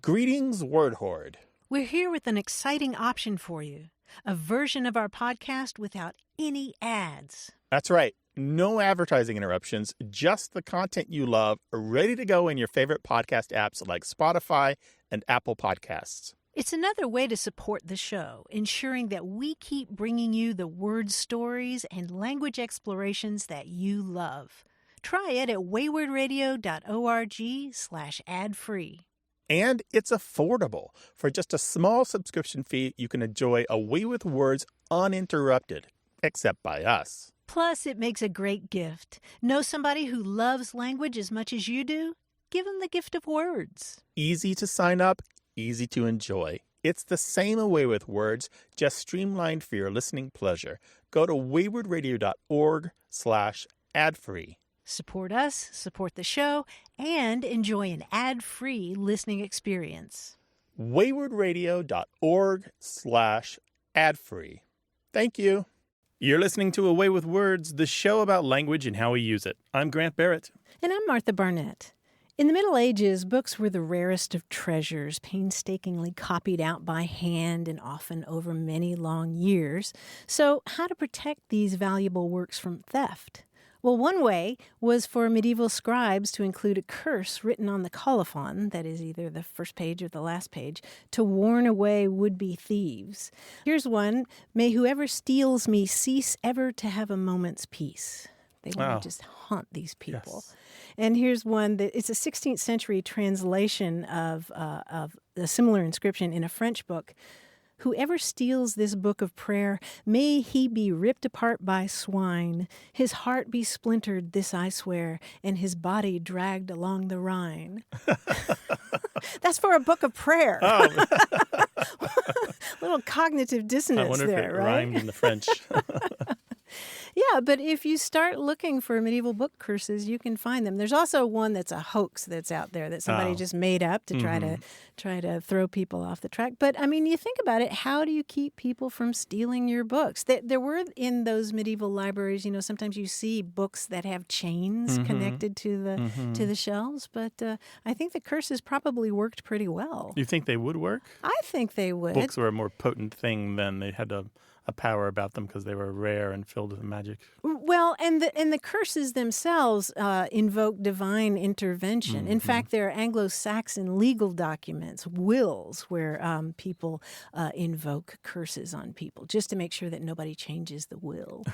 Greetings, Word Horde. We're here with an exciting option for you. A version of our podcast without any ads. That's right. No advertising interruptions, just the content you love, ready to go in your favorite podcast apps like Spotify and Apple Podcasts. It's another way to support the show, ensuring that we keep bringing you the word stories and language explorations that you love. Try it at waywardradio.org/ad-free. And it's affordable. For just a small subscription fee, you can enjoy A Way with Words uninterrupted, except by us. Plus, it makes a great gift. Know somebody who loves language as much as you do? Give them the gift of words. Easy to sign up, easy to enjoy. It's the same A Way with Words, just streamlined for your listening pleasure. Go to waywardradio.org/ad-free. Support us, support the show, and enjoy an ad-free listening experience. waywardradio.org/ad-free. Thank you. You're listening to A Way with Words, the show about language and how we use it. I'm Grant Barrett. And I'm Martha Barnett. In the Middle Ages, books were the rarest of treasures, painstakingly copied out by hand and often over many long years. So how to protect these valuable works from theft? Well, one way was for medieval scribes to include a curse written on the colophon, that is either the first page or the last page, to warn away would-be thieves. Here's one: "May whoever steals me cease ever to have a moment's peace." They want to just haunt these people. Yes. And here's one that it's a 16th century translation of a similar inscription in a French book. "Whoever steals this book of prayer, may he be ripped apart by swine. His heart be splintered, this I swear, and his body dragged along the Rhine." That's for a book of prayer. Oh. Little cognitive dissonance there, right? I wonder if it rhymed in the French. Yeah, but if you start looking for medieval book curses, you can find them. There's also one that's a hoax that's out there that somebody just made up to try to throw people off the track. But I mean, you think about it, how do you keep people from stealing your books? There were in those medieval libraries, sometimes you see books that have chains connected to the shelves, but I think the curses probably worked pretty well. You think they would work? I think they would. Books were a more potent thing than they had a power about them because they were rare and filled with magic. Well, and the curses themselves invoke divine intervention. In fact, there are Anglo-Saxon legal documents, wills, where people invoke curses on people just to make sure that nobody changes the will.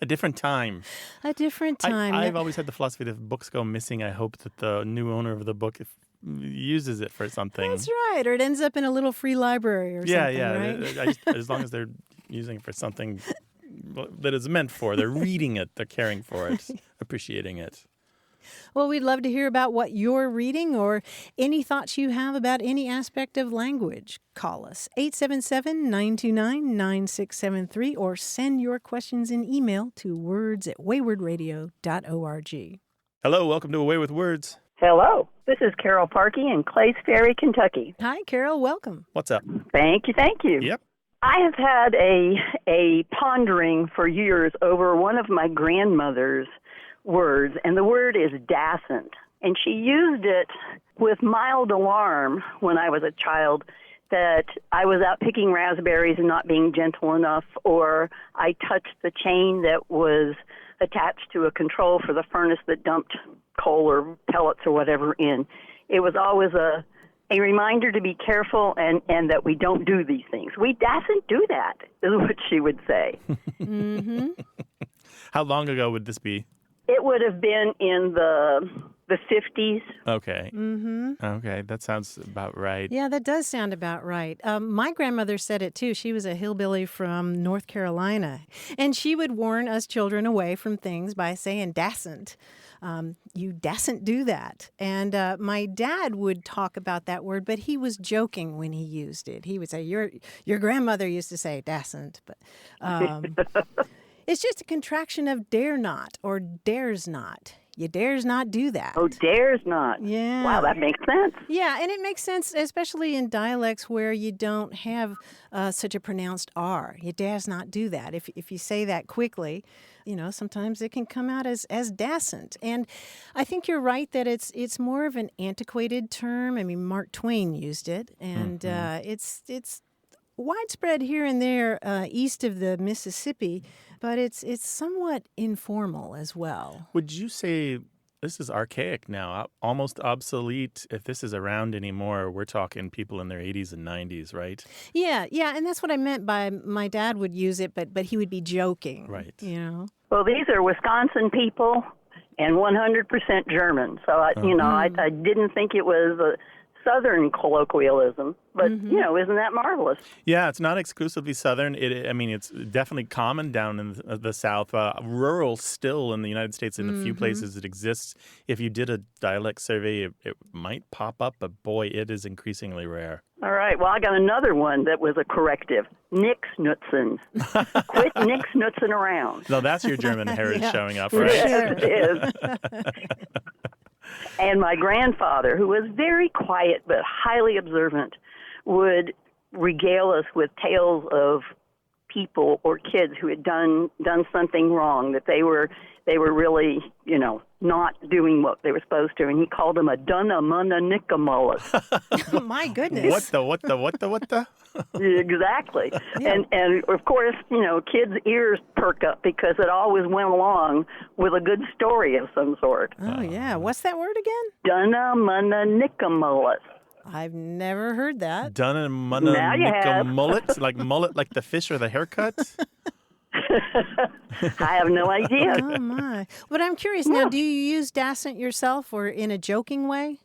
A different time. A different time. I've always had the philosophy that if books go missing, I hope that the new owner of the book uses it for something. That's right. Or it ends up in a little free library or something, right? As long as they're using it for something that it's meant for. They're reading it. They're caring for it, appreciating it. Well, we'd love to hear about what you're reading or any thoughts you have about any aspect of language. Call us, 877-929-9673, or send your questions in email to words@waywardradio.org. Hello, welcome to A Way with Words. Hello, this is Carol Parkey in Clays Ferry, Kentucky. Hi, Carol. Welcome. What's up? Thank you. Yep. I have had a pondering for years over one of my grandmother's words, and the word is dasn't. And she used it with mild alarm when I was a child that I was out picking raspberries and not being gentle enough, or I touched the chain that was attached to a control for the furnace that dumped coal or pellets or whatever in. It was always a reminder to be careful and that we don't do these things. We dasn't do that, is what she would say. How long ago would this be? It would have been in the 50s. Okay. Okay, that sounds about right. Yeah, that does sound about right. My grandmother said it, too. She was a hillbilly from North Carolina, and she would warn us children away from things by saying, dasn't. You dasn't do that. And my dad would talk about that word, but he was joking when he used it. He would say, your grandmother used to say dasn't, but it's just a contraction of dare not or dares not. You dares not do that. Oh, dares not. Yeah. Wow, that makes sense. Yeah, and it makes sense, especially in dialects where you don't have such a pronounced R. You dares not do that. If you say that quickly, sometimes it can come out as dasn't. And I think you're right that it's more of an antiquated term. I mean, Mark Twain used it, and it's widespread here and there east of the Mississippi, but it's somewhat informal as well. Would you say this is archaic now, almost obsolete? If this is around anymore, we're talking people in their 80s and 90s, right? Yeah, and that's what I meant by my dad would use it, but he would be joking. Right. Well, these are Wisconsin people and 100% German. So, I didn't think it was a Southern colloquialism, but, isn't that marvelous? Yeah, it's not exclusively Southern. It's definitely common down in the South. Rural still in the United States, in a few places it exists. If you did a dialect survey, it might pop up, but boy, it is increasingly rare. All right. Well, I got another one that was a corrective. Nix-nutzen. Quit nix-nutzen around. No, that's your German heritage showing up, for right? sure. Yes, it is. And my grandfather, who was very quiet but highly observant, would regale us with tales of people or kids who had done something wrong, that they were really, not doing what they were supposed to, and he called them a dunna munna nickamullet. My goodness. What the? Exactly. Yeah. And of course, kids' ears perk up because it always went along with a good story of some sort. Oh, yeah. What's that word again? Dunna munna nickamullet. I've never heard that. Dunna munna Now you have. mullet? Like mullet like the fish or the haircut? I have no idea. Oh, my. But I'm curious now, do you use dasn't yourself or in a joking way?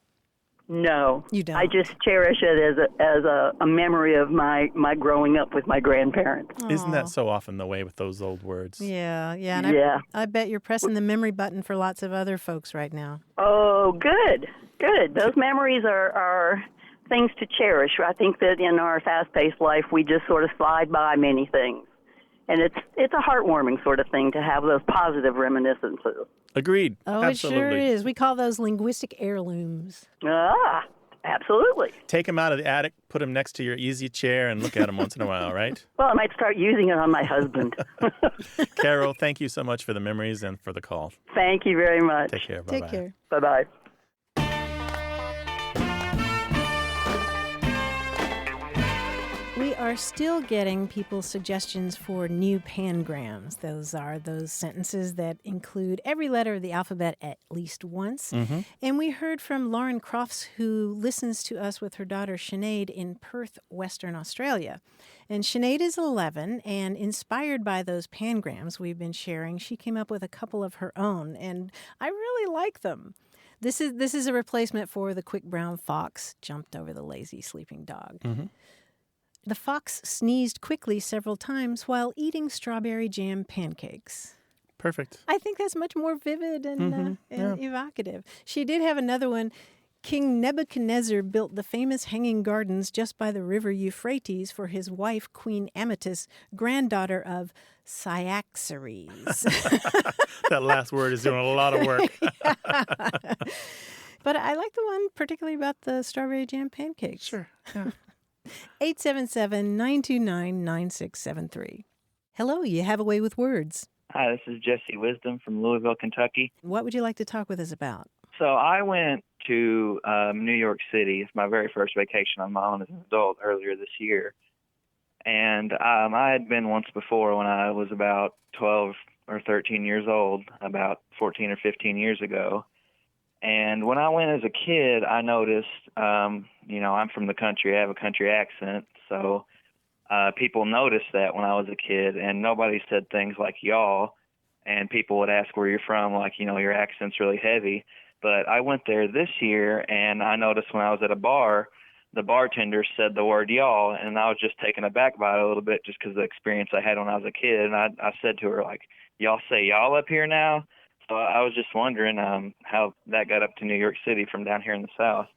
No. You don't? I just cherish it as a memory of my growing up with my grandparents. Isn't that so often the way with those old words? Yeah. And Yeah. I bet you're pressing the memory button for lots of other folks right now. Oh, good. Those memories are things to cherish. I think that in our fast-paced life, we just sort of slide by many things. And it's a heartwarming sort of thing to have those positive reminiscences. Agreed. Oh, Absolutely. It sure is. We call those linguistic heirlooms. Ah, absolutely. Take them out of the attic, put them next to your easy chair, and look at them once in a while, right? Well, I might start using it on my husband. Carol, thank you so much for the memories and for the call. Thank you very much. Take care. Bye-bye. Take care. Bye-bye. We are still getting people's suggestions for new pangrams. Those are those sentences that include every letter of the alphabet at least once. And we heard from Lauren Crofts, who listens to us with her daughter Sinead in Perth, Western Australia. And Sinead is 11, and inspired by those pangrams we've been sharing, she came up with a couple of her own, and I really like them. This is a replacement for the quick brown fox jumped over the lazy sleeping dog. The fox sneezed quickly several times while eating strawberry jam pancakes. Perfect. I think that's much more vivid and evocative. She did have another one. King Nebuchadnezzar built the famous hanging gardens just by the river Euphrates for his wife, Queen Amytis, granddaughter of Cyaxares. That last word is doing a lot of work. But I like the one particularly about the strawberry jam pancakes. Sure. Yeah. 877-929-9673. Hello, you have a way with words. Hi, this is Jesse Wisdom from Louisville, Kentucky. What would you like to talk with us about? So I went to New York City. It's my very first vacation on my own as an adult earlier this year. And I had been once before when I was about 12 or 13 years old, about 14 or 15 years ago. And when I went as a kid, I noticed, I'm from the country. I have a country accent. So people noticed that when I was a kid, and nobody said things like y'all. And people would ask where you're from, like, your accent's really heavy. But I went there this year, and I noticed when I was at a bar, the bartender said the word y'all, and I was just taken aback by it a little bit just because of the experience I had when I was a kid. And I said to her, like, y'all say y'all up here now? So I was just wondering how that got up to New York City from down here in the South.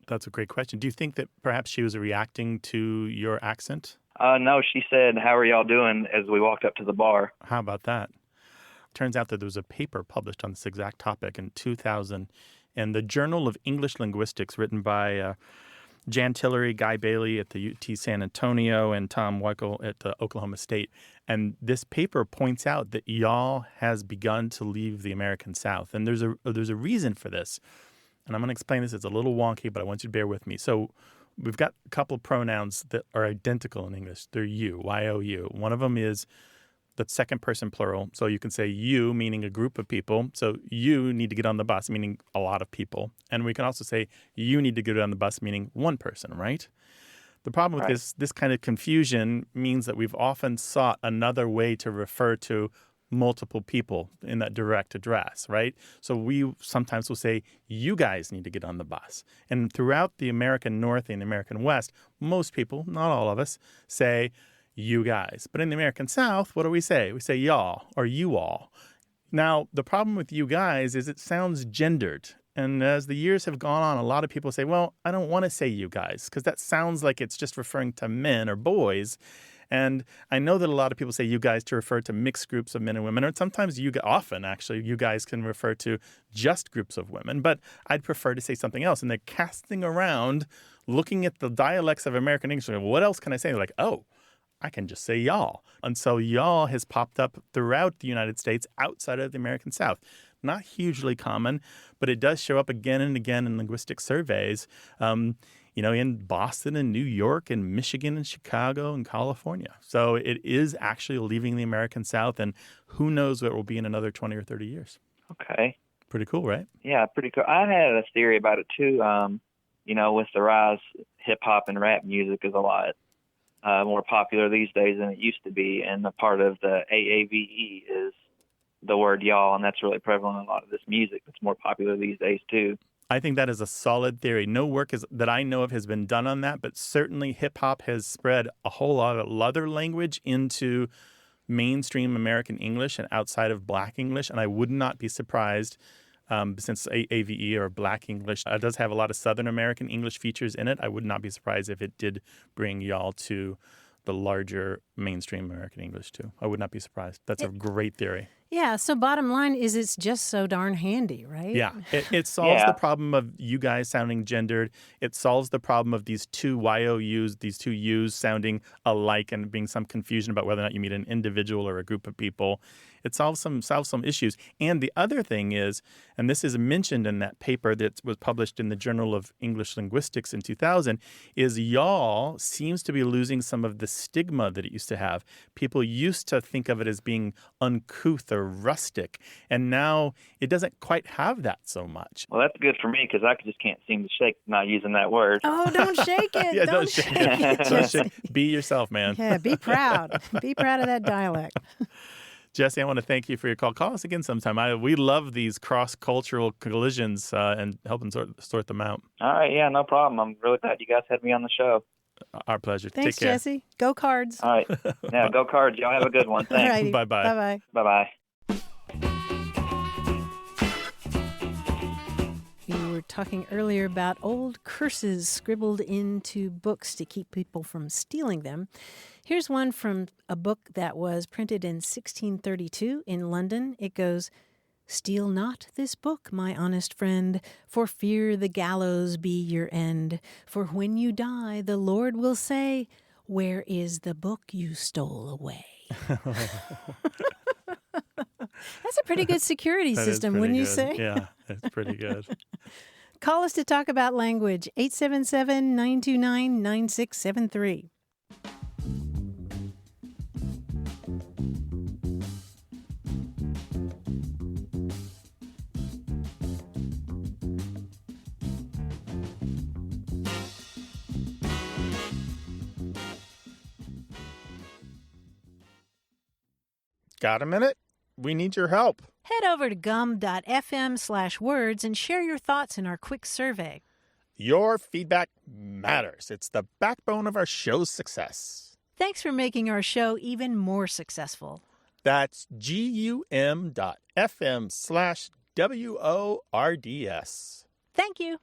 That's a great question. Do you think that perhaps she was reacting to your accent? No, she said, how are y'all doing, as we walked up to the bar. How about that? Turns out that there was a paper published on this exact topic in 2000 in the Journal of English Linguistics, written by Jan Tillery, Guy Bailey at the UT San Antonio, and Tom Weichel at Oklahoma State. And this paper points out that y'all has begun to leave the American South. And there's a reason for this. And I'm going to explain this. It's a little wonky, but I want you to bear with me. So we've got a couple of pronouns that are identical in English. They're you, Y-O-U. One of them is the second person plural. So you can say you, meaning a group of people. So you need to get on the bus, meaning a lot of people. And we can also say you need to get on the bus, meaning one person, right? The problem with this kind of confusion means that we've often sought another way to refer to multiple people in that direct address, right? So we sometimes will say, you guys need to get on the bus. And throughout the American North and the American West, most people, not all of us, say, you guys. But in the American South, what do we say? We say y'all or you all. Now, the problem with you guys is it sounds gendered. And as the years have gone on, a lot of people say, well, I don't want to say you guys because that sounds like it's just referring to men or boys. And I know that a lot of people say you guys to refer to mixed groups of men and women, or sometimes often actually you guys can refer to just groups of women. But I'd prefer to say something else. And they're casting around, looking at the dialects of American English. What else can I say? They're like, oh, I can just say y'all. And so y'all has popped up throughout the United States outside of the American South. Not hugely common, but it does show up again and again in linguistic surveys. In Boston and New York and Michigan and Chicago and California. So it is actually leaving the American South, and who knows what it will be in another 20 or 30 years. Okay. Pretty cool, right? Yeah, pretty cool. I had a theory about it too. With the rise, hip-hop and rap music is a lot more popular these days than it used to be, and the part of the AAVE is the word y'all, and that's really prevalent in a lot of this music that's more popular these days too. I think that is a solid theory. No work that I know of has been done on that, but certainly hip-hop has spread a whole lot of other language into mainstream American English and outside of Black English, and I would not be surprised since AVE or Black English does have a lot of Southern American English features in it. I would not be surprised if it did bring y'all to the larger mainstream American English too. I would not be surprised. That's a great theory. Yeah, so bottom line is it's just so darn handy, right? Yeah, it solves the problem of you guys sounding gendered. It solves the problem of these two YOUs, these two U's sounding alike and being some confusion about whether or not you mean an individual or a group of people. It solves some issues. And the other thing is, and this is mentioned in that paper that was published in the Journal of English Linguistics in 2000, is y'all seems to be losing some of the stigma that it used to have. People used to think of it as being uncouth or rustic, and now it doesn't quite have that so much. Well, that's good for me because I just can't seem to shake not using that word. Oh, don't shake it. Yeah, don't shake it. Don't shake. Be yourself, man. Yeah, be proud. Be proud of that dialect. Jesse, I want to thank you for your call. Call us again sometime. We love these cross-cultural collisions and helping sort them out. All right, yeah, no problem. I'm really glad you guys had me on the show. Our pleasure. Thanks, Take care. Jesse. Go Cards. All right. Yeah, go Cards. Y'all have a good one. Thanks. Alrighty. Bye-bye. Bye-bye. Bye-bye. We were talking earlier about old curses scribbled into books to keep people from stealing them. Here's one from a book that was printed in 1632 in London. It goes, "Steal not this book, my honest friend, for fear the gallows be your end. For when you die, the Lord will say, 'Where is the book you stole away?'" That's a pretty good security system, wouldn't you say? Yeah, it's pretty good. Call us to talk about language, 877-929-9673. Got a minute? We need your help. Head over to gum.fm/words and share your thoughts in our quick survey. Your feedback matters. It's the backbone of our show's success. Thanks for making our show even more successful. That's gum.fm/WORDS. Thank you.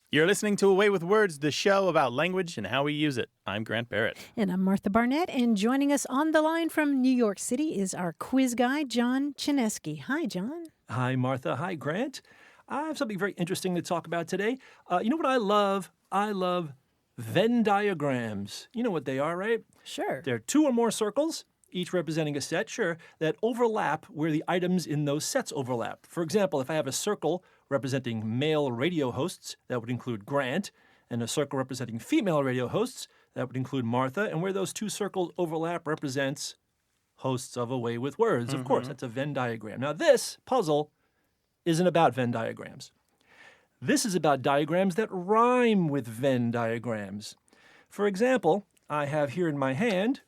You're listening to Away with Words, the show about language and how we use it. I'm Grant Barrett. And I'm Martha Barnett, and joining us on the line from New York City is our quiz guy, John Chinesky. Hi, John. Hi, Martha. Hi, Grant. I have something very interesting to talk about today. You know what I love? I love Venn diagrams. You know what they are, right? Sure. They're two or more circles, each representing a set, that overlap where the items in those sets overlap. For example, if I have a circle representing male radio hosts, that would include Grant, and a circle representing female radio hosts, that would include Martha, and where those two circles overlap represents hosts of Away with Words. Of course, that's a Venn diagram. Now, this puzzle isn't about Venn diagrams. This is about diagrams that rhyme with Venn diagrams. For example, I have here in my hand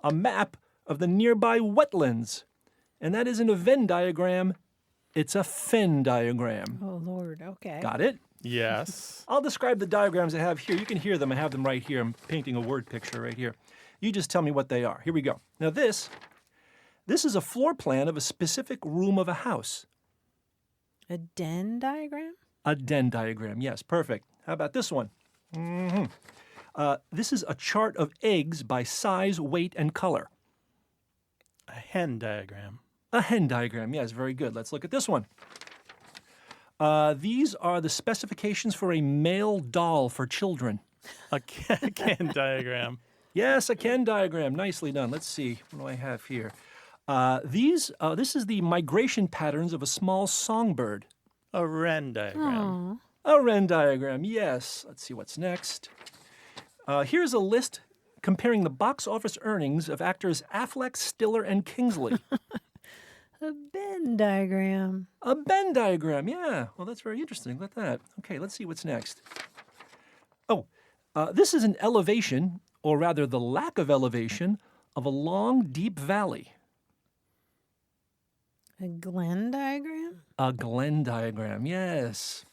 a map of the nearby wetlands, and that isn't a Venn diagram, it's a Fenn diagram. Oh, Lord. Okay. Got it? Yes. I'll describe the diagrams I have here. You can hear them. I have them right here. I'm painting a word picture right here. You just tell me what they are. Here we go. Now this is a floor plan of a specific room of a house. A den diagram? A den diagram. Yes, perfect. How about this one? This is a chart of eggs by size, weight, and color. A hen diagram. A hen diagram. Yes, very good. Let's look at this one. These are the specifications for a male doll for children. A Ken diagram. Yes, a Ken diagram. Nicely done. Let's see. What do I have here? This is the migration patterns of a small songbird. A wren diagram. A wren diagram. Yes. Let's see what's next. Here's a list comparing the box office earnings of actors Affleck, Stiller, and Kingsley. A Venn diagram. A Venn diagram, yeah. Well, that's very interesting. Look at that. Okay, let's see what's next. Oh, this is an elevation, or rather the lack of elevation, of a long, deep valley. A Glenn diagram? A Glenn diagram, yes.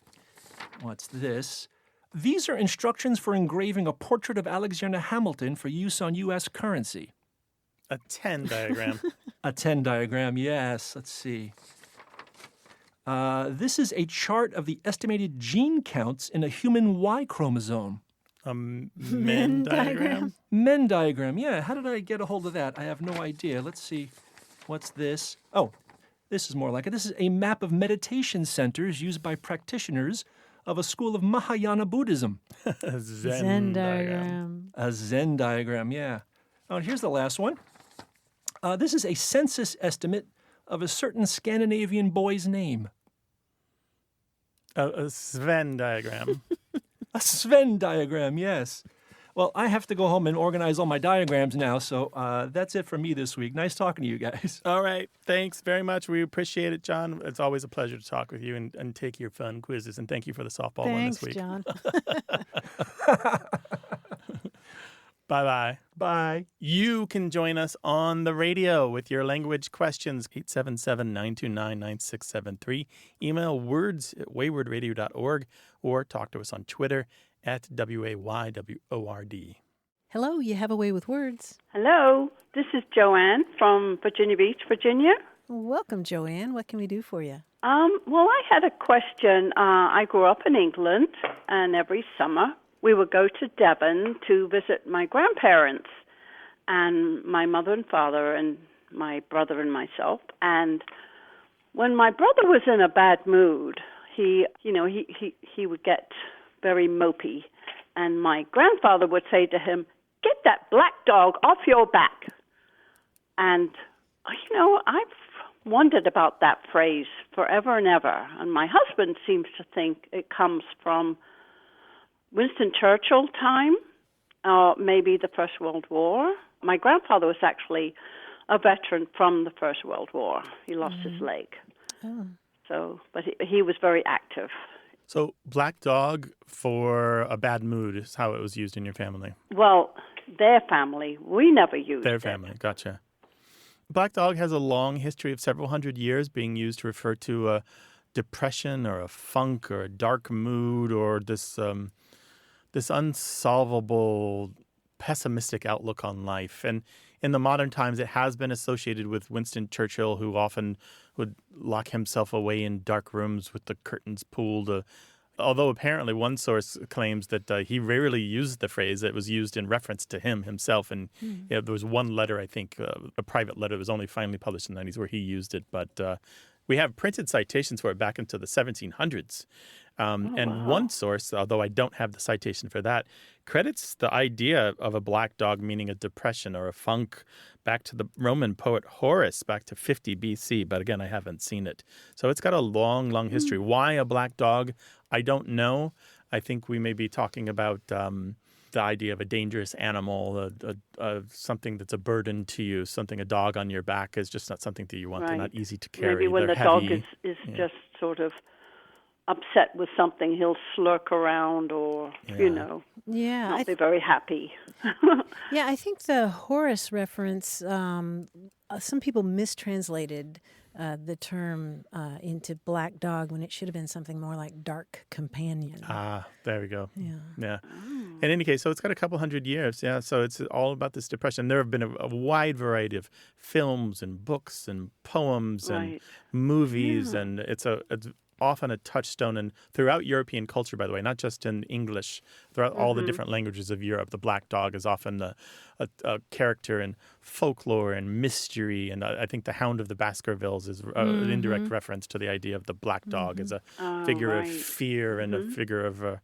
What's this? These are instructions for engraving a portrait of Alexander Hamilton for use on U.S. currency. A 10 diagram. A 10 diagram, yes. Let's see. This is a chart of the estimated gene counts in a human Y chromosome. A men diagram. Men diagram, yeah. How did I get a hold of that? I have no idea. Let's see. What's this? Oh, this is more like it. This is a map of meditation centers used by practitioners of a school of Mahayana Buddhism. A Zen diagram. A Zen diagram, yeah. Oh, and here's the last one. This is a census estimate of a certain Scandinavian boy's name. A Sven diagram. A Sven diagram, yes. Well, I have to go home and organize all my diagrams now, so that's it for me this week. Nice talking to you guys. All right. Thanks very much. We appreciate it, John. It's always a pleasure to talk with you and take your fun quizzes. And thank you for the softball one this week. Thanks, John. Bye-bye. Bye. You can join us on the radio with your language questions, 877-929-9673. Email words@waywordradio.org or talk to us on Twitter @WAYWORD. Hello, you have a way with words. Hello, this is Joanne from Virginia Beach, Virginia. Welcome, Joanne. What can we do for you? Well, I had a question. I grew up in England, and every summer we would go to Devon to visit my grandparents and my mother and father and my brother and myself. And when my brother was in a bad mood, he would get very mopey. And my grandfather would say to him, "Get that black dog off your back." And, I've wondered about that phrase forever and ever. And my husband seems to think it comes from Winston Churchill time, or maybe the First World War. My grandfather was actually a veteran from the First World War. He lost his leg. But he was very active. So black dog for a bad mood is how it was used in your family. Well, their family. We never used Their it. family. Gotcha. Black dog has a long history of several hundred years being used to refer to a depression or a funk or a dark mood or this unsolvable pessimistic outlook on life. And in the modern times, it has been associated with Winston Churchill, who often would lock himself away in dark rooms with the curtains pulled, although apparently one source claims that he rarely used the phrase, it was used in reference to him himself. And there was one letter, I think, a private letter that was only finally published in the 90s where he used it. But we have printed citations for it back into the 1700s. One source, although I don't have the citation for that, credits the idea of a black dog meaning a depression or a funk back to the Roman poet Horace, back to 50 BC. But again, I haven't seen it. So it's got a long, long history. Why a black dog? I don't know. I think we may be talking about the idea of a dangerous animal, something that's a burden to you, a dog on your back is just not something that you want. They're not easy to carry. Maybe when They're the dog heavy. is just sort of upset with something, he'll slurk around or, not be very happy. Yeah, I think the Horace reference, some people mistranslated the term into black dog when it should have been something more like dark companion. There we go. Yeah. In any case, so it's got a couple hundred years. Yeah, so it's all about this depression. There have been a wide variety of films and books and poems and movies, and it's often a touchstone and throughout European culture, by the way, not just in English, throughout all the different languages of Europe. The black dog is often a character in folklore and mystery, and I think the Hound of the Baskervilles is an indirect reference to the idea of the black dog as a figure of fear and a figure of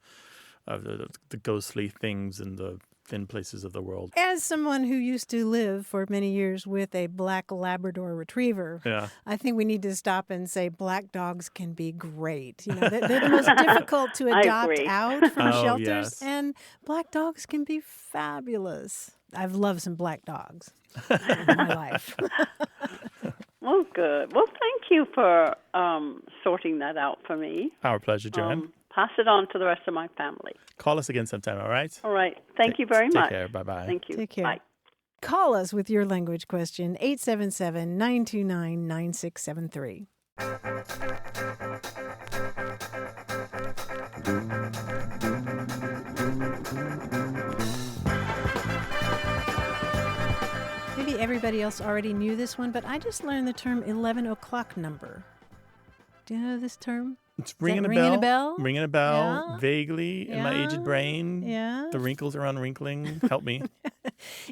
the ghostly things and the thin places of the world. As someone who used to live for many years with a black Labrador retriever, I think we need to stop and say black dogs can be great. They're the most difficult to adopt out from shelters, and black dogs can be fabulous. I've loved some black dogs in my life. Well, good. Well, thank you for sorting that out for me. Our pleasure, Joanne. Pass it on to the rest of my family. Call us again sometime, all right? All right. Thank you very much. Take care. Bye-bye. Thank you. Take care. Bye. Call us with your language question, 877-929-9673. Maybe everybody else already knew this one, but I just learned the term 11 o'clock number. Do you know this term? It's ringing a bell. Ringing a bell, vaguely in my aged brain. Yeah. The wrinkles are unwrinkling. Help me.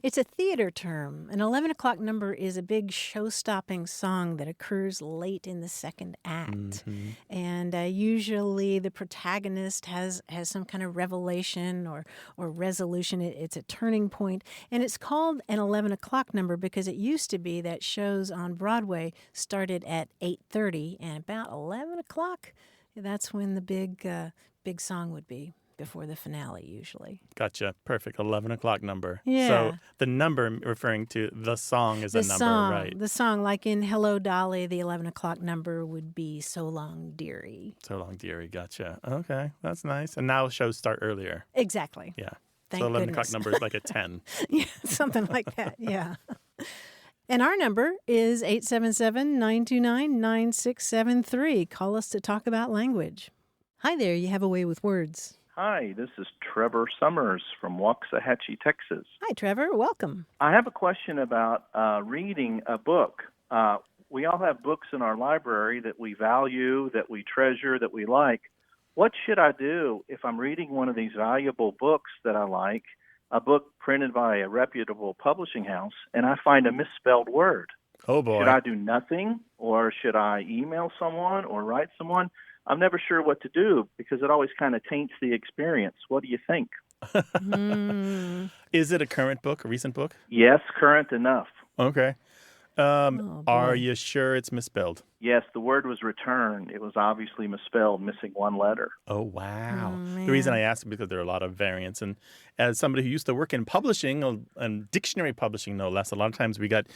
It's a theater term. An 11 o'clock number is a big show-stopping song that occurs late in the second act. And usually the protagonist has some kind of revelation or resolution. It's a turning point. And it's called an 11 o'clock number because it used to be that shows on Broadway started at 8:30, and about 11 o'clock, that's when the big song would be before the finale, usually. Gotcha. Perfect. 11 o'clock number. Yeah. So the number referring to the song is a number, right? The song, like in Hello, Dolly, the 11 o'clock number would be So Long, Dearie. So Long, Dearie. Gotcha. Okay. That's nice. And now shows start earlier. Exactly. Yeah. Thank so 11 goodness. o'clock number is like a 10. Yeah, something like that. Yeah. And our number is 877-929-9673. Call us to talk about language. Hi there, you have a way with words. Hi, this is Trevor Summers from Waxahachie, Texas. Hi, Trevor. Welcome. I have a question about reading a book. We all have books in our library that we value, that we treasure, that we like. What should I do if I'm reading one of these valuable books that I like, a book printed by a reputable publishing house, and I find a misspelled word? Oh, boy. Should I do nothing, or should I email someone or write someone? I'm never sure what to do because it always kind of taints the experience. What do you think? Is it a current book, a recent book? Yes, current enough. Okay. Are you sure it's misspelled? Yes, the word was returned. It was obviously misspelled, missing one letter. Oh, wow. The reason I asked is because there are a lot of variants. And as somebody who used to work in publishing, and dictionary publishing no less, a lot of times we got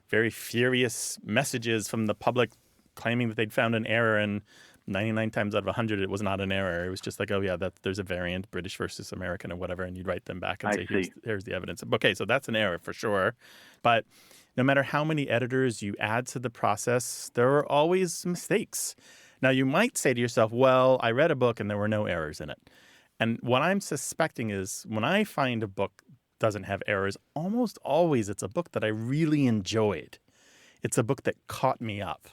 very furious messages from the public claiming that they'd found an error, and 99 times out of 100, it was not an error. It was just like, oh, yeah, there's a variant, British versus American or whatever, and you'd write them back and say, here's the evidence. Okay, so that's an error for sure. But no matter how many editors you add to the process, there are always mistakes. Now, you might say to yourself, well, I read a book and there were no errors in it. And what I'm suspecting is when I find a book doesn't have errors, almost always it's a book that I really enjoyed. It's a book that caught me up.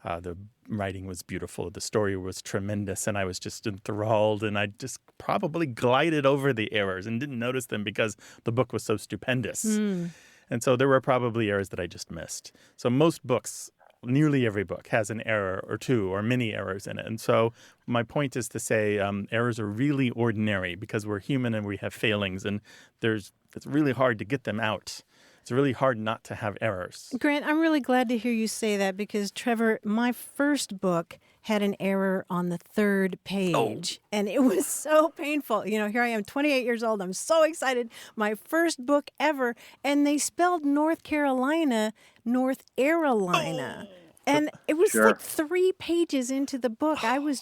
The writing was beautiful. The story was tremendous, and I was just enthralled, and I just probably glided over the errors and didn't notice them because the book was so stupendous. And so there were probably errors that I just missed. So most books, nearly every book, has an error or two or many errors in it. And so my point is to say errors are really ordinary because we're human and we have failings, and it's really hard to get them out. It's really hard not to have errors. Grant, I'm really glad to hear you say that because, Trevor, my first book had an error on the third page, and it was so painful. You know, here I am, 28 years old. I'm so excited. My first book ever, and they spelled North Carolina, North Carolina. And it was like 3 pages into the book. I was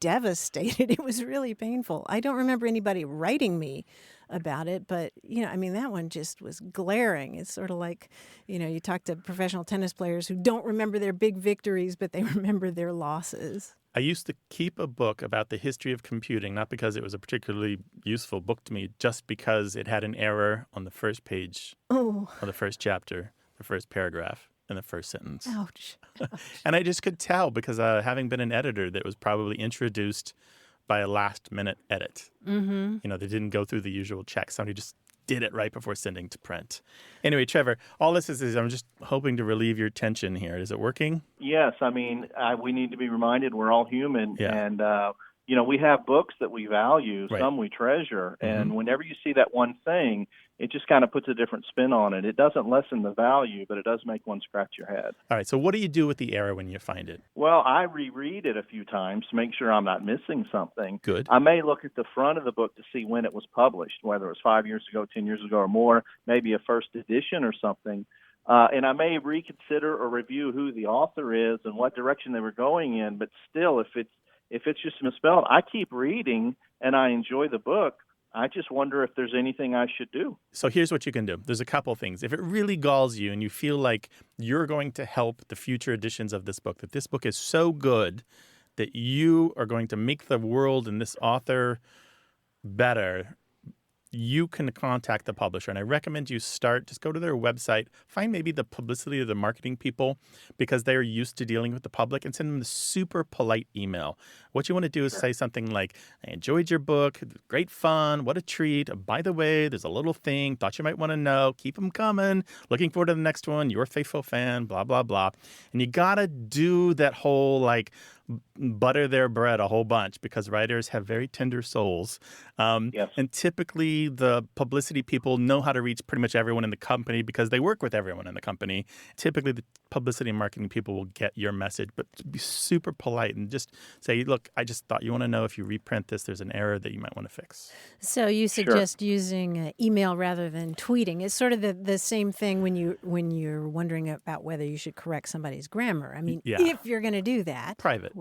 devastated. It was really painful. I don't remember anybody writing me about it, but, you know, I mean, that one just was glaring. It's sort of like, you know, you talk to professional tennis players who don't remember their big victories, but they remember their losses. I used to keep a book about the history of computing, not because it was a particularly useful book to me, just because it had an error on the first page of the first chapter, the first paragraph, and the first sentence. Ouch. And I just could tell because having been an editor that was probably introduced by a last-minute edit. You know, they didn't go through the usual checks. Somebody just did it right before sending to print. Anyway, Trevor, all this is I'm just hoping to relieve your tension here. Is it working? Yes, I mean, we need to be reminded we're all human, and you know, we have books that we value, some we treasure, and whenever you see that one thing, it just kind of puts a different spin on it. It doesn't lessen the value, but it does make one scratch your head. All right, so what do you do with the error when you find it? Well, I reread it a few times to make sure I'm not missing something. Good. I may look at the front of the book to see when it was published, whether it was 5 years ago, 10 years ago or more, maybe a first edition or something. And I may reconsider or review who the author is and what direction they were going in, but still, if it's just misspelled, I keep reading and I enjoy the book. I just wonder if there's anything I should do. So here's what you can do. There's a couple things. If it really galls you and you feel like you're going to help the future editions of this book, that this book is so good that you are going to make the world and this author better, you can contact the publisher. And I recommend you just go to their website, find maybe the publicity or the marketing people because they're used to dealing with the public, and send them a super polite email. What you want to do is say something like, I enjoyed your book, great fun, what a treat. By the way, there's a little thing, thought you might want to know, keep them coming, looking forward to the next one, your faithful fan, blah, blah, blah. And you got to do that whole butter their bread a whole bunch because writers have very tender souls. Yes. And typically the publicity people know how to reach pretty much everyone in the company because they work with everyone in the company. Typically the publicity and marketing people will get your message, but be super polite and just say, look, I just thought you want to know if you reprint this, there's an error that you might want to fix. So you suggest using email rather than tweeting. It's sort of the same thing when you're wondering about whether you should correct somebody's grammar. I mean, if you're going to do that. Privately.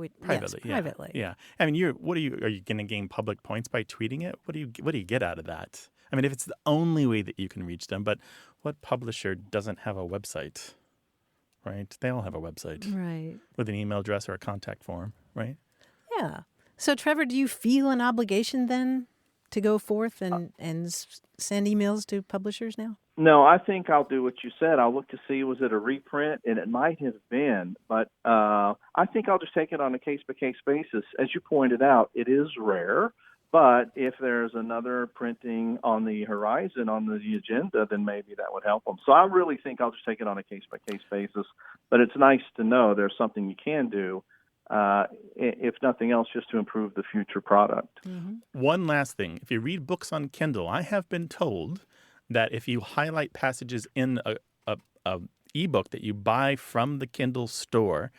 Yeah. I mean, are you going to gain public points by tweeting it? What do you get out of that? I mean, if it's the only way that you can reach them, but what publisher doesn't have a website, right? They all have a website. Right. With an email address or a contact form, right? Yeah. So, Trevor, do you feel an obligation then to go forth and send emails to publishers now? No, I think I'll do what you said. I'll look to see, was it a reprint? And it might have been, but I think I'll just take it on a case-by-case basis. As you pointed out, it is rare, but if there's another printing on the horizon, on the agenda, then maybe that would help them. So I really think I'll just take it on a case-by-case basis, but it's nice to know there's something you can do, if nothing else, just to improve the future product. Mm-hmm. One last thing. If you read books on Kindle, I have been told that if you highlight passages in a ebook that you buy from the Kindle store,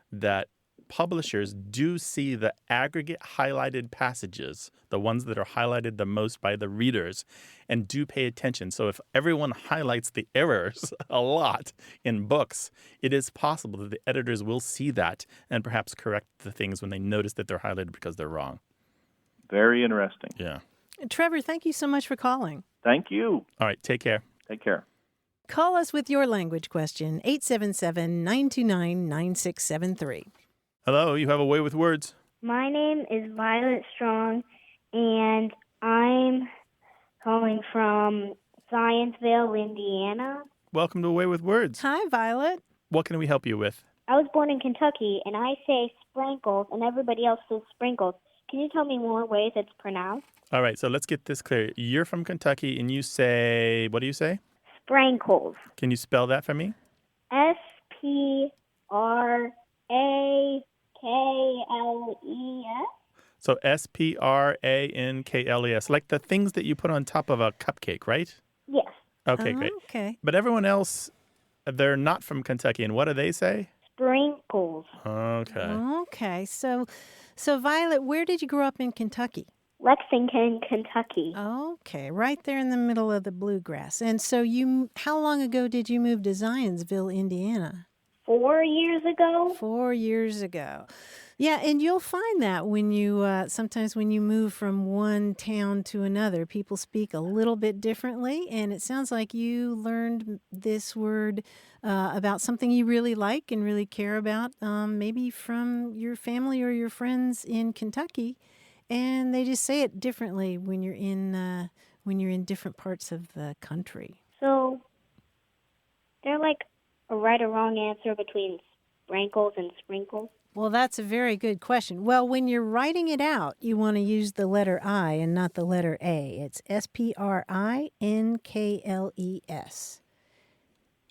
that publishers do see the aggregate highlighted passages, the ones that are highlighted the most by the readers, and do pay attention. So if everyone highlights the errors a lot in books, it is possible that the editors will see that and perhaps correct the things when they notice that they're highlighted because they're wrong. Very interesting. Yeah. Trevor, thank you so much for calling. Thank you. All right, take care. Take care. Call us with your language question, 877-929-9673. Hello, you have a way with words. My name is Violet Strong, and I'm calling from Scienceville, Indiana. Welcome to A Way with Words. Hi, Violet. What can we help you with? I was born in Kentucky, and I say sprinkles, and everybody else says sprinkles. Can you tell me more ways it's pronounced? All right, so let's get this clear. You're from Kentucky, and you say, what do you say? Sprinkles. Can you spell that for me? Sprankles. So Sprankles, like the things that you put on top of a cupcake, right? Yes. Okay, great. Okay. But everyone else, they're not from Kentucky, and what do they say? Sprinkles. Okay. Okay. So Violet, where did you grow up in Kentucky? Lexington, Kentucky. Okay, right there in the middle of the bluegrass. And so how long ago did you move to Zionsville, Indiana? 4 years ago. 4 years ago. Yeah, and you'll find that when you sometimes when you move from one town to another, people speak a little bit differently. And it sounds like you learned this word about something you really like and really care about, maybe from your family or your friends in Kentucky. And they just say it differently when you're in different parts of the country. So, they're like a right or wrong answer between sprinkles and sprinkles? Well, that's a very good question. Well, when you're writing it out, you want to use the letter I and not the letter A. It's Sprinkles.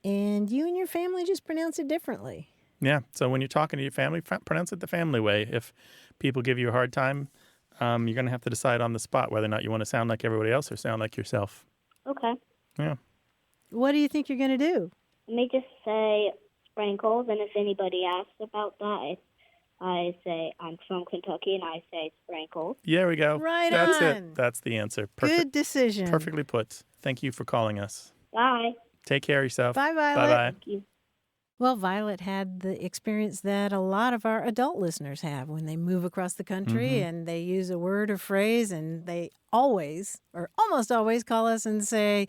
And you and your family just pronounce it differently. Yeah, so when you're talking to your family, pronounce it the family way. If people give you a hard time, you're going to have to decide on the spot whether or not you want to sound like everybody else or sound like yourself. Okay. Yeah. What do you think you're going to do? Let me just say sprinkles, and if anybody asks about that, I say I'm from Kentucky, and I say sprinkles. There we go. Right That's on. it. That's the answer. Good decision. Perfectly put. Thank you for calling us. Bye. Take care of yourself. Bye, Violet. Bye-bye. Thank you. Well, Violet had the experience that a lot of our adult listeners have when they move across the country and they use a word or phrase, and they always, or almost always, call us and say,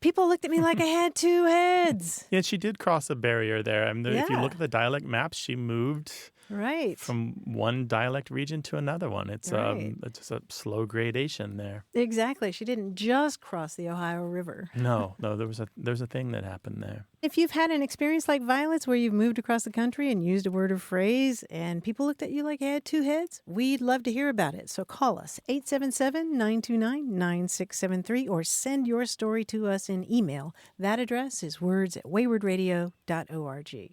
people looked at me like I had two heads. Yeah, she did cross a barrier there. I mean, if you Yeah. look at the dialect maps, she moved Right. from one dialect region to another one. It's Right. just a slow gradation there. Exactly. She didn't just cross the Ohio River. No, there's a thing that happened there. If you've had an experience like Violet's where you've moved across the country and used a word or phrase and people looked at you like you had two heads, we'd love to hear about it. So call us, 877-929-9673, or send your story to us in email. That address is words@waywardradio.org.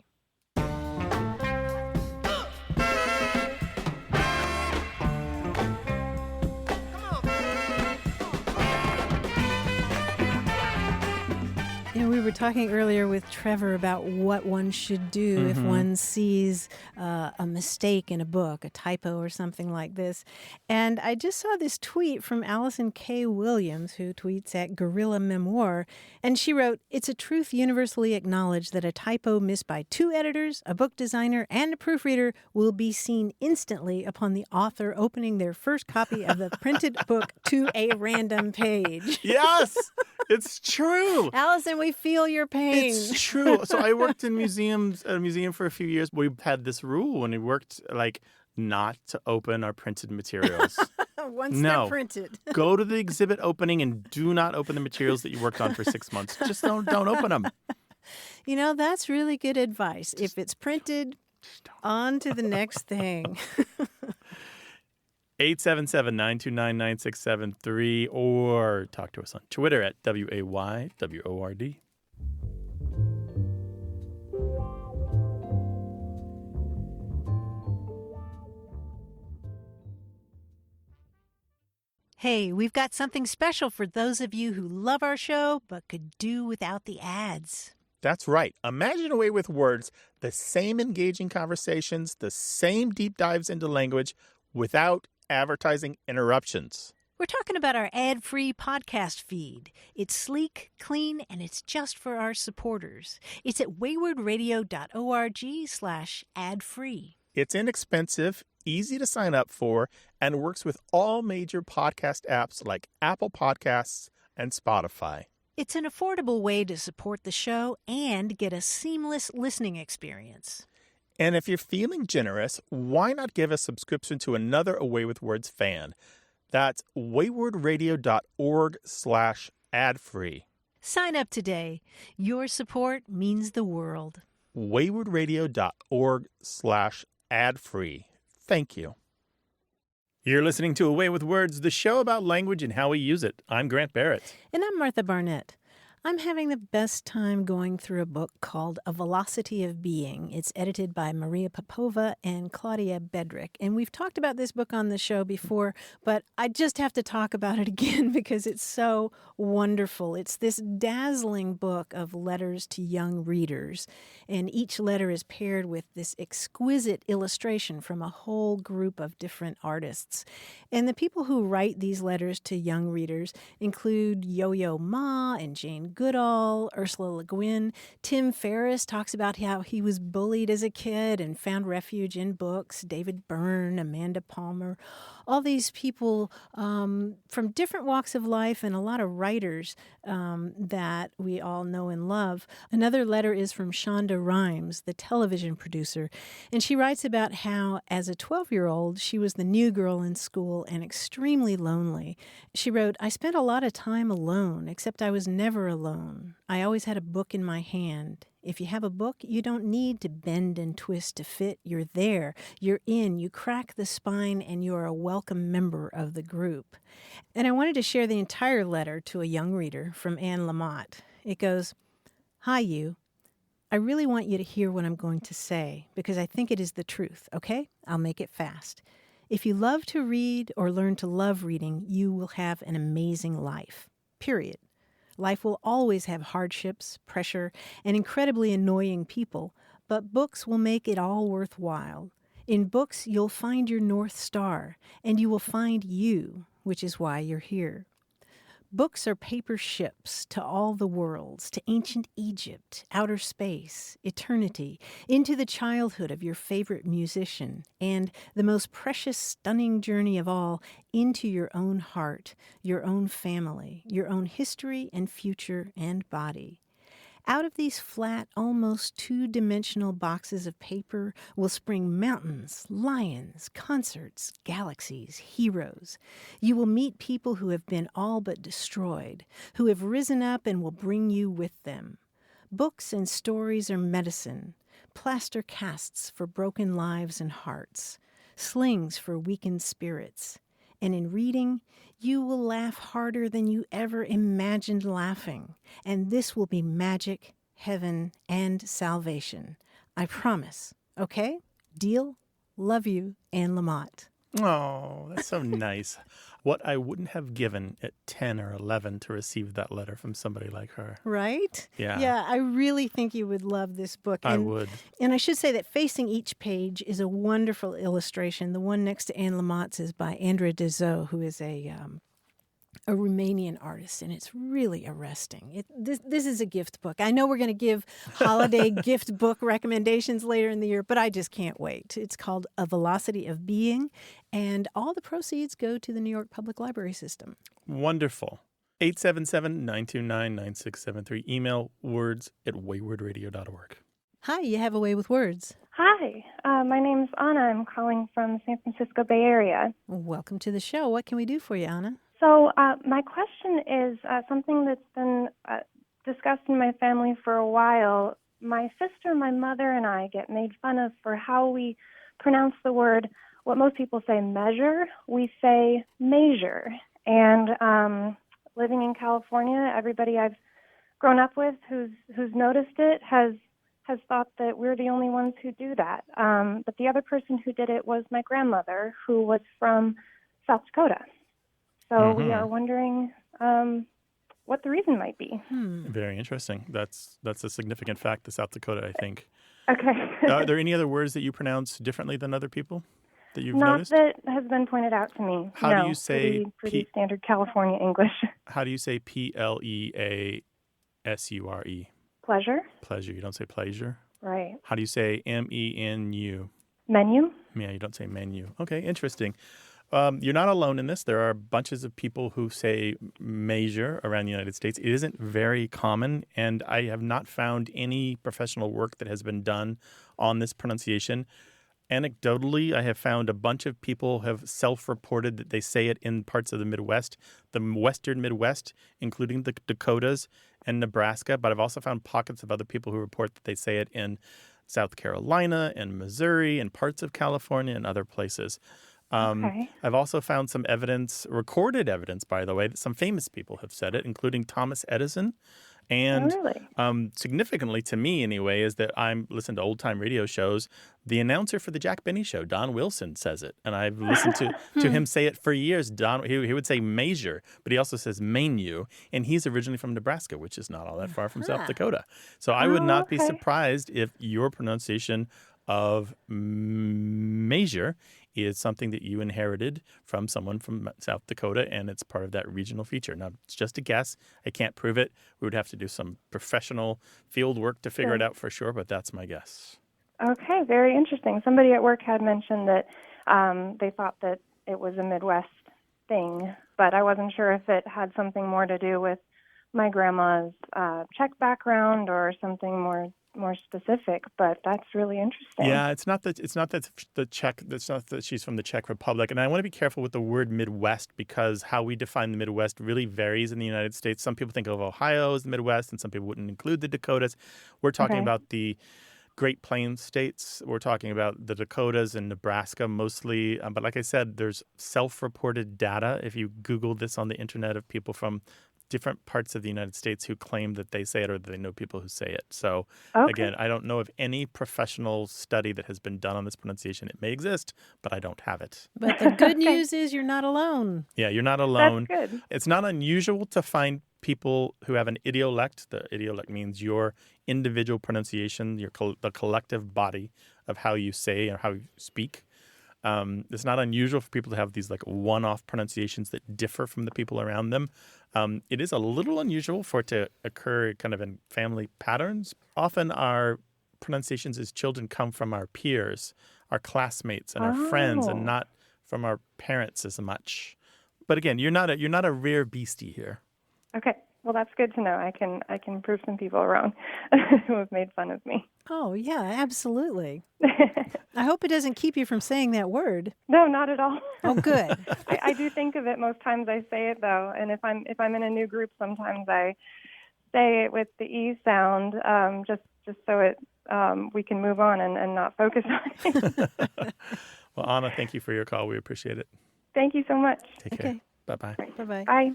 We were talking earlier with Trevor about what one should do if one sees a mistake in a book, a typo or something like this. And I just saw this tweet from Allison K. Williams, who tweets at Gorilla Memoir. And she wrote, "It's a truth universally acknowledged that a typo missed by two editors, a book designer, and a proofreader will be seen instantly upon the author opening their first copy of the printed book to a random page." Yes, it's true. Allison, we feel your pain. It's true. So I worked in a museum for a few years. We had this rule when we worked, like, not to open our printed materials. Once they're printed. Go to the exhibit opening and do not open the materials that you worked on for 6 months. Just don't open them. You know, that's really good advice. If it's printed, on to the next thing. 877-929-9673, or talk to us on Twitter at WAYWORD. Hey, we've got something special for those of you who love our show but could do without the ads. That's right. Imagine a way with words, the same engaging conversations, the same deep dives into language without advertising interruptions. We're talking about our ad-free podcast feed. It's sleek, clean, and it's just for our supporters. It's at waywardradio.org/ad-free. It's inexpensive, easy to sign up for, and works with all major podcast apps like Apple Podcasts and Spotify. It's an affordable way to support the show and get a seamless listening experience. And if you're feeling generous, why not give a subscription to another Away with Words fan? That's waywardradio.org/ad-free. Sign up today. Your support means the world. waywardradio.org/ad-free. Thank you. You're listening to Away with Words, the show about language and how we use it. I'm Grant Barrett. And I'm Martha Barnett. I'm having the best time going through a book called A Velocity of Being. It's edited by Maria Popova and Claudia Bedrick. And we've talked about this book on the show before, but I just have to talk about it again because it's so wonderful. It's this dazzling book of letters to young readers. And each letter is paired with this exquisite illustration from a whole group of different artists. And the people who write these letters to young readers include Yo-Yo Ma and Jane Goodall, Ursula Le Guin. Tim Ferriss talks about how he was bullied as a kid and found refuge in books. David Byrne, Amanda Palmer, all these people from different walks of life and a lot of writers that we all know and love. Another letter is from Shonda Rhimes, the television producer, and she writes about how as a 12-year-old, she was the new girl in school and extremely lonely. She wrote, "I spent a lot of time alone, except I was never alone. I always had a book in my hand. If you have a book, you don't need to bend and twist to fit. You're there. You're in. You crack the spine, and you're a welcome member of the group." And I wanted to share the entire letter to a young reader from Anne Lamott. It goes, "Hi, you. I really want you to hear what I'm going to say because I think it is the truth, okay? I'll make it fast. If you love to read or learn to love reading, you will have an amazing life. Period. Life will always have hardships, pressure, and incredibly annoying people, but books will make it all worthwhile. In books, you'll find your North Star, and you will find you, which is why you're here. Books are paper ships to all the worlds, to ancient Egypt, outer space, eternity, into the childhood of your favorite musician, and the most precious, stunning journey of all, into your own heart, your own family, your own history and future and body. Out of these flat, almost two-dimensional boxes of paper will spring mountains, lions, concerts, galaxies, heroes. You will meet people who have been all but destroyed, who have risen up and will bring you with them. Books and stories are medicine, plaster casts for broken lives and hearts, slings for weakened spirits. And in reading, you will laugh harder than you ever imagined laughing. And this will be magic, heaven, and salvation. I promise. Okay? Deal? Love you, Anne Lamott." Oh, that's so nice. What I wouldn't have given at 10 or 11 to receive that letter from somebody like her. Right? Yeah. Yeah, I really think you would love this book. I would. And I should say that facing each page is a wonderful illustration. The one next to Anne Lamott's is by Andra Dezo, who is a Romanian artist, and it's really arresting. This is a gift book. I know we're going to give holiday gift book recommendations later in the year, but I just can't wait. It's called A Velocity of Being, and all the proceeds go to the New York Public Library System. Wonderful. 877-929-9673. Email words@waywardradio.org. Hi, you have a way with words. Hi, my name's Anna. I'm calling from the San Francisco Bay Area. Welcome to the show. What can we do for you, Anna? So my question is something that's been discussed in my family for a while. My sister, my mother, and I get made fun of for how we pronounce the word, what most people say measure, we say measure. And living in California, everybody I've grown up with who's noticed it has thought that we're the only ones who do that. But the other person who did it was my grandmother, who was from South Dakota. So we are wondering what the reason might be. Very interesting. That's a significant fact, the South Dakota, I think. Okay. Are there any other words that you pronounce differently than other people that you've noticed? Not that has been pointed out to me. How do you say pretty standard California English. How do you say Pleasure? Pleasure. Pleasure. You don't say pleasure? Right. How do you say MENU? Menu. Yeah, you don't say menu. Okay, interesting. You're not alone in this. There are bunches of people who say measure around the United States. It isn't very common, and I have not found any professional work that has been done on this pronunciation. Anecdotally, I have found a bunch of people have self-reported that they say it in parts of the Midwest, the western Midwest, including the Dakotas and Nebraska. But I've also found pockets of other people who report that they say it in South Carolina and Missouri and parts of California and other places. Okay. I've also found some evidence, recorded evidence, by the way, that some famous people have said it, including Thomas Edison. And really? significantly to me, anyway, is that I'm listening to old-time radio shows. The announcer for the Jack Benny Show, Don Wilson, says it. And I've listened to him say it for years. He would say measure, but he also says menu. And he's originally from Nebraska, which is not all that far from South Dakota. So I would not be surprised if your pronunciation of measure is something that you inherited from someone from South Dakota, and it's part of that regional feature. Now, it's just a guess. I can't prove it. We would have to do some professional field work to figure it out for sure, but that's my guess. Okay, very interesting. Somebody at work had mentioned that they thought that it was a Midwest thing, but I wasn't sure if it had something more to do with my grandma's Czech background or something more specific, but that's really interesting. Yeah, it's not that she's from the Czech Republic. And I want to be careful with the word Midwest because how we define the Midwest really varies in the United States. Some people think of Ohio as the Midwest, and some people wouldn't include the Dakotas. We're talking about the Great Plains states. We're talking about the Dakotas and Nebraska mostly. But like I said, there's self-reported data. If you Google this on the internet of people from different parts of the United States who claim that they say it or that they know people who say it. So again, I don't know of any professional study that has been done on this pronunciation. It may exist, but I don't have it. But the good news is you're not alone. Yeah, you're not alone. That's good. It's not unusual to find people who have an idiolect. The idiolect means your individual pronunciation, the collective body of how you say or how you speak. It's not unusual for people to have these like one-off pronunciations that differ from the people around them. It is a little unusual for it to occur kind of in family patterns. Often our pronunciations as children come from our peers, our classmates, and our friends, and not from our parents as much. But again, you're not a rare beastie here. Okay. Well, that's good to know. I can prove some people wrong who have made fun of me. Oh, yeah, absolutely. I hope it doesn't keep you from saying that word. No, not at all. Oh, good. I do think of it most times I say it, though. And if I'm in a new group, sometimes I say it with the E sound just so it we can move on and not focus on it. Well, Anna, thank you for your call. We appreciate it. Thank you so much. Take care. Bye-bye. Bye-bye. Bye.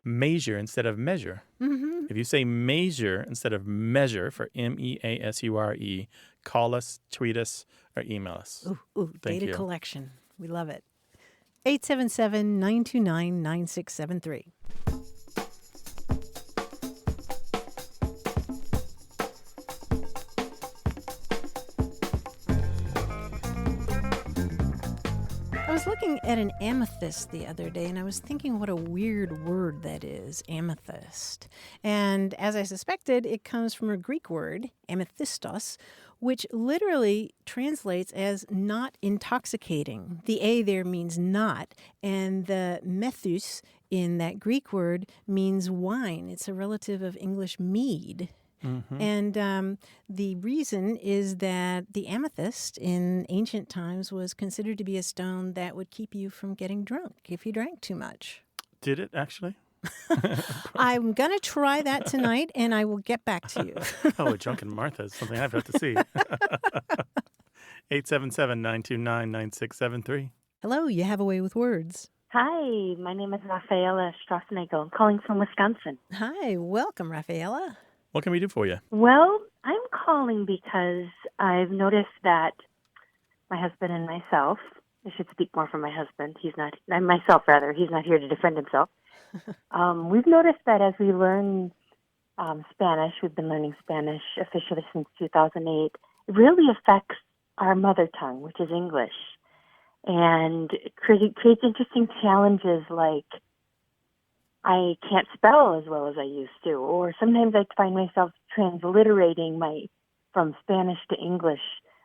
Measure instead of measure. Mm-hmm. If you say measure instead of measure for MEASURE, call us, tweet us, or email us. Ooh, Thank data you. collection. We love it. 877-929-9673. I was looking at an amethyst the other day, and I was thinking what a weird word that is, amethyst. And as I suspected, it comes from a Greek word, amethystos, which literally translates as not intoxicating. The A there means not, and the methus in that Greek word means wine. It's a relative of English mead. Mm-hmm. And the reason is that the amethyst in ancient times was considered to be a stone that would keep you from getting drunk if you drank too much. Did it actually? I'm going to try that tonight, and I will get back to you. Oh, Drunken Martha is something I've got to see. 877-929-9673. Hello, you have a way with words. Hi, my name is Rafaela Strassnagel. I'm calling from Wisconsin. Hi, welcome, Rafaela. What can we do for you? Well, I'm calling because I've noticed that my husband and myself, I should speak more for my husband, he's not here to defend himself. We've noticed that as we learn Spanish, we've been learning Spanish officially since 2008, it really affects our mother tongue, which is English. And it creates interesting challenges like I can't spell as well as I used to, or sometimes I find myself transliterating from Spanish to English.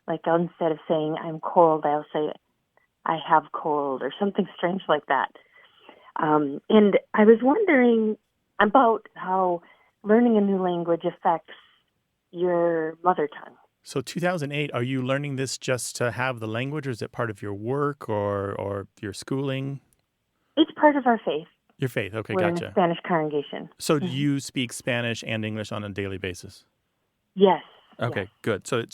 Like instead of saying I'm cold, I'll say I have cold or something strange like that. And I was wondering about how learning a new language affects your mother tongue. So 2008, are you learning this just to have the language, or is it part of your work or your schooling? It's part of our faith. Your faith. Okay, We're in gotcha. a Spanish congregation. So do you speak Spanish and English on a daily basis? Yes. Okay, yes. good. So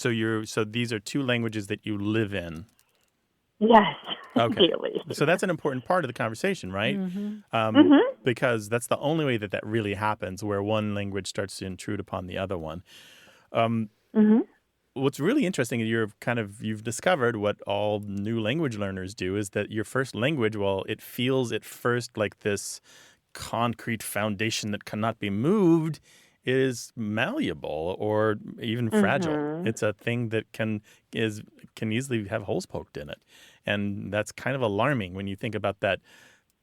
these are two languages that you live in. Yes. Okay. Daily. So that's an important part of the conversation, right? Because that's the only way that really happens, where one language starts to intrude upon the other one. What's really interesting is you've discovered what all new language learners do, is that your first language, while it feels at first like this concrete foundation that cannot be moved, is malleable or even fragile. It's a thing that can easily have holes poked in it. And that's kind of alarming when you think about that.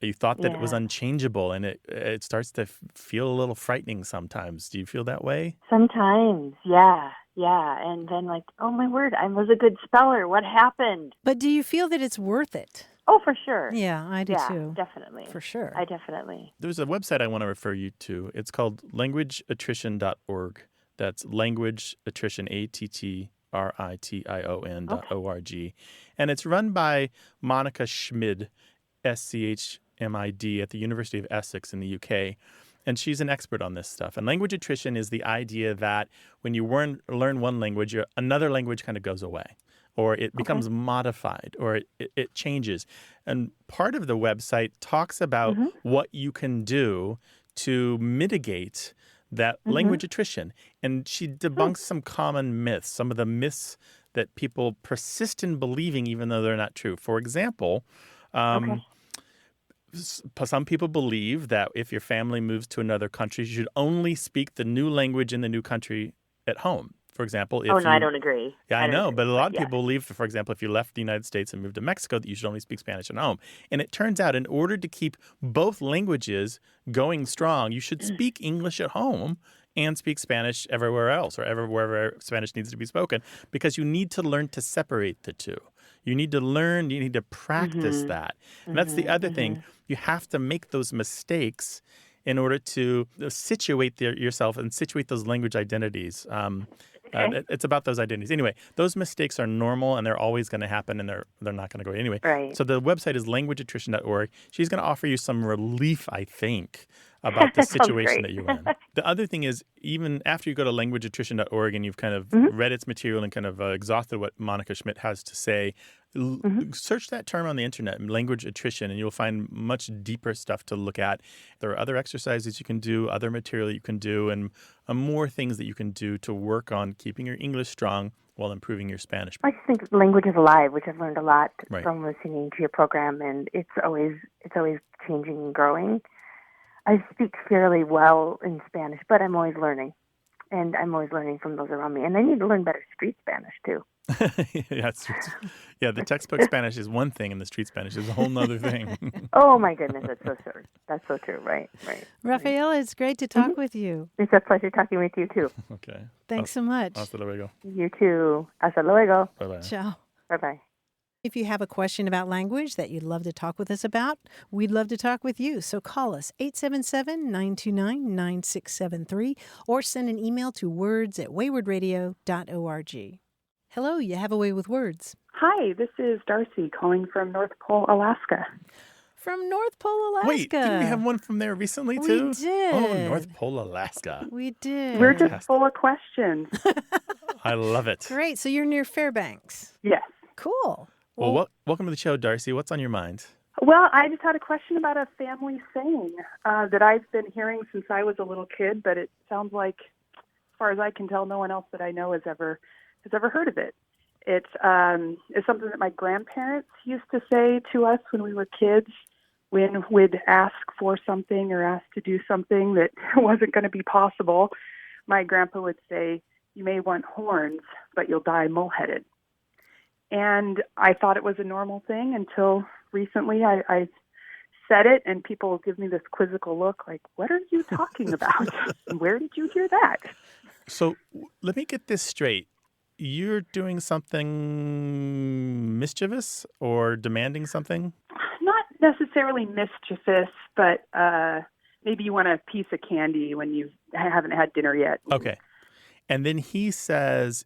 You thought that it was unchangeable, and it starts to feel a little frightening sometimes. Do you feel that way? Sometimes, yeah. And then oh my word, I was a good speller. What happened? But do you feel that it's worth it? Oh, for sure. Yeah, I do too. Definitely. For sure. I definitely. There's a website I want to refer you to. It's called languageattrition.org. That's languageattrition, ATTRITION.org. And it's run by Monica Schmid, SCHMID, at the University of Essex in the UK. And she's an expert on this stuff. And language attrition is the idea that when you learn one language, another language kind of goes away, or it becomes modified, or it changes. And part of the website talks about what you can do to mitigate that language attrition. And she debunks some common myths, some of the myths that people persist in believing even though they're not true. For example, some people believe that if your family moves to another country, you should only speak the new language in the new country at home. For example, I don't agree. Yeah, I know, but a lot of people believe, for example, if you left the United States and moved to Mexico, that you should only speak Spanish at home. And it turns out, in order to keep both languages going strong, you should speak English at home and speak Spanish everywhere else, or wherever Spanish needs to be spoken, because you need to learn to separate the two. You need to practice that. And that's the other thing. You have to make those mistakes in order to situate yourself and situate those language identities. It's about those identities. Anyway, those mistakes are normal, and they're always going to happen, and they're not going to go away anyway. Right. So the website is languageattrition.org. She's going to offer you some relief, I think, about the situation that you're in. The other thing is, even after you go to languageattrition.org and you've kind of read its material and kind of exhausted what Monica Schmidt has to say, search that term on the internet, language attrition, and you'll find much deeper stuff to look at. There are other exercises you can do, other material you can do, and more things that you can do to work on keeping your English strong while improving your Spanish. I just think language is alive, which I've learned a lot Right. from listening to your program, and it's always changing and growing. I speak fairly well in Spanish, but I'm always learning. And I'm always learning from those around me. And I need to learn better street Spanish, too. Yeah, the textbook Spanish is one thing, and the street Spanish is a whole other thing. Oh, my goodness, that's so true. That's so true, right. Rafael, it's great to talk with you. It's a pleasure talking with you, too. Okay. Thanks so much. Hasta luego. You too. Hasta luego. Bye-bye. Ciao. Bye-bye. If you have a question about language that you'd love to talk with us about, we'd love to talk with you. So call us 877-929-9673 or send an email to words@waywardradio.org. Hello, you have a way with words. Hi, this is Darcy calling from North Pole, Alaska. From North Pole, Alaska. Wait, didn't we have one from there recently, too? We did. Oh, North Pole, Alaska. We did. We're just full of questions. I love it. Great. So you're near Fairbanks. Yes. Cool. Well, welcome to the show, Darcy. What's on your mind? Well, I just had a question about a family saying that I've been hearing since I was a little kid, but it sounds like, as far as I can tell, no one else that I know has ever heard of it. It's something that my grandparents used to say to us when we were kids, when we'd ask for something or ask to do something that wasn't going to be possible. My grandpa would say, "You may want horns, but you'll die mole-headed." And I thought it was a normal thing until recently I said it, and people give me this quizzical look like, "What are you talking about? Where did you hear that?" So let me get this straight. You're doing something mischievous or demanding something? Not necessarily mischievous, but maybe you want a piece of candy when you haven't had dinner yet. Okay. And then he says,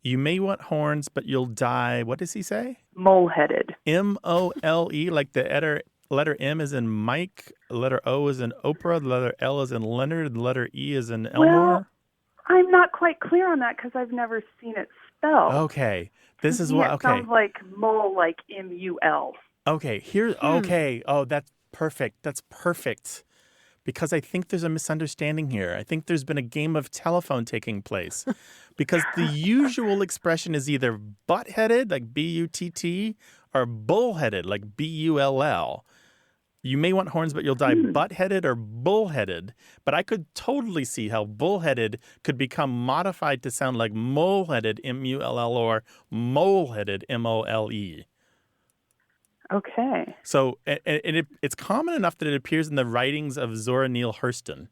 You may want horns, but you'll die. What does he say? Mole-headed. M-O-L-E, like the letter M is in Mike, letter O is in Oprah, the letter L is in Leonard, the letter E is in Elmore. Well, I'm not quite clear on that because I've never seen it spelled. Okay. This is To me, what, it okay. sounds like mole, like M-U-L. Okay, okay. Oh, that's perfect. That's perfect. Because I think there's a misunderstanding here. I think there's been a game of telephone taking place. Because the usual expression is either butt-headed, like B-U-T-T, or bull-headed, like B-U-L-L. You may want horns, but you'll die butt-headed or bull-headed. But I could totally see how bull-headed could become modified to sound like mole-headed, M-U-L-L, or mole-headed, M-O-L-E. Okay. So it's common enough that it appears in the writings of Zora Neale Hurston.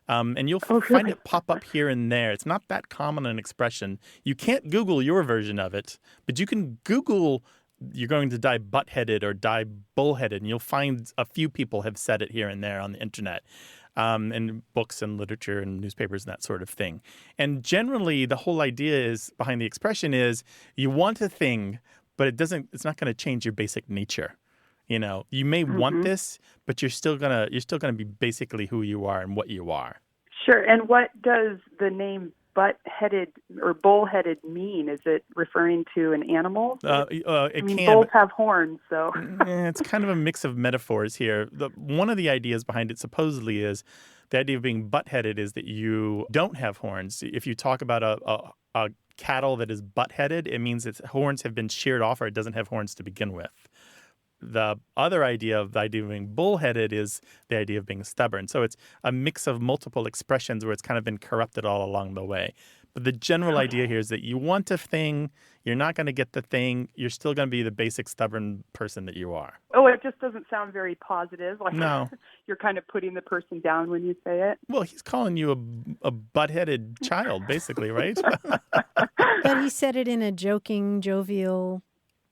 And you'll find it pop up here and there. It's not that common an expression. You can't Google your version of it, but you can Google you're going to die butt-headed or die bull-headed, and you'll find a few people have said it here and there on the internet, and books and literature and newspapers and that sort of thing. And generally, the whole idea is behind the expression is you want a thing, but it's not going to change your basic nature. You know, you may want this, but you're still gonna be basically who you are and what you are. Sure. And what does the name butt-headed or bull-headed mean? Is it referring to an animal? Bulls have horns, so. It's kind of a mix of metaphors here. One of the ideas behind it supposedly is the idea of being butt-headed is that you don't have horns. If you talk about a cattle that is butt-headed, it means its horns have been sheared off or it doesn't have horns to begin with. The other idea of being bull-headed is the idea of being stubborn. So it's a mix of multiple expressions where it's kind of been corrupted all along the way. But the general idea here is that you want a thing, you're not going to get the thing, you're still going to be the basic stubborn person that you are. Oh, it just doesn't sound very positive. Like no. You're kind of putting the person down when you say it. Well, he's calling you a butt-headed child, basically, right? But he said it in a joking, jovial,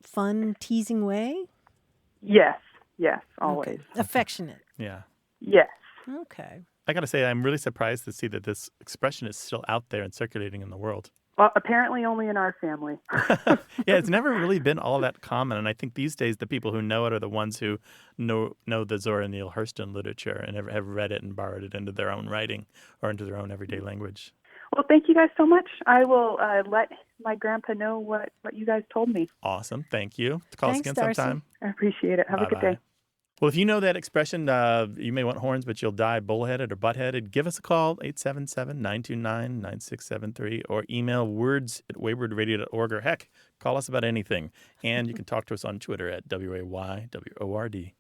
fun, teasing way? Yes, always. Okay. Affectionate. Yeah. Yes. Okay. I got to say, I'm really surprised to see that this expression is still out there and circulating in the world. Well, apparently only in our family. Yeah, it's never really been all that common. And I think these days the people who know it are the ones who know the Zora Neale Hurston literature and have read it and borrowed it into their own writing or into their own everyday language. Well, thank you guys so much. I will let my grandpa know what you guys told me. Awesome. Thank you. Call us again Darcy. sometime. I appreciate it. Have a good day. Well, if you know that expression, you may want horns, but you'll die bull-headed or butt-headed, give us a call, 877-929-9673, or email words@waywardradio.org, or heck, call us about anything. And you can talk to us on Twitter at WAYWORD.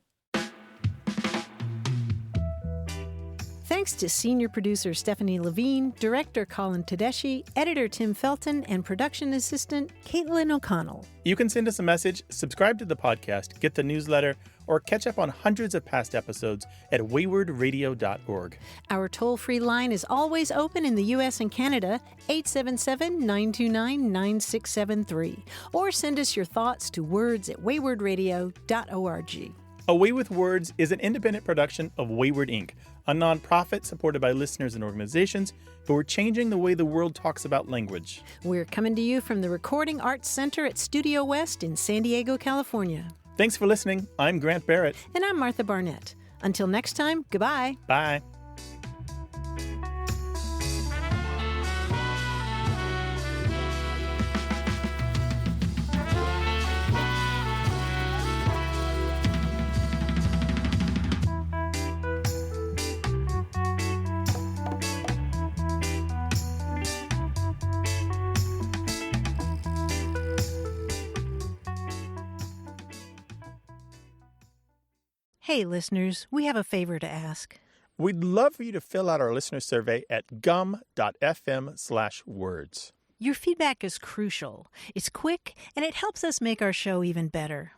Thanks to senior producer Stephanie Levine, director Colin Tedeschi, editor Tim Felton, and production assistant Caitlin O'Connell. You can send us a message, subscribe to the podcast, get the newsletter, or catch up on hundreds of past episodes at waywardradio.org. Our toll-free line is always open in the U.S. and Canada, 877-929-9673. Or send us your thoughts to words@waywardradio.org. A Way with Words is an independent production of Wayward Inc., a nonprofit supported by listeners and organizations who are changing the way the world talks about language. We're coming to you from the Recording Arts Center at Studio West in San Diego, California. Thanks for listening. I'm Grant Barrett. And I'm Martha Barnett. Until next time, goodbye. Bye. Hey, listeners, we have a favor to ask. We'd love for you to fill out our listener survey at gum.fm/words. Your feedback is crucial. It's quick, and it helps us make our show even better.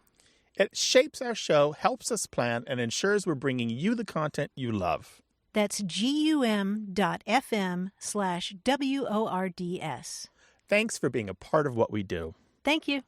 It shapes our show, helps us plan, and ensures we're bringing you the content you love. That's gum.fm/WORDS. Thanks for being a part of what we do. Thank you.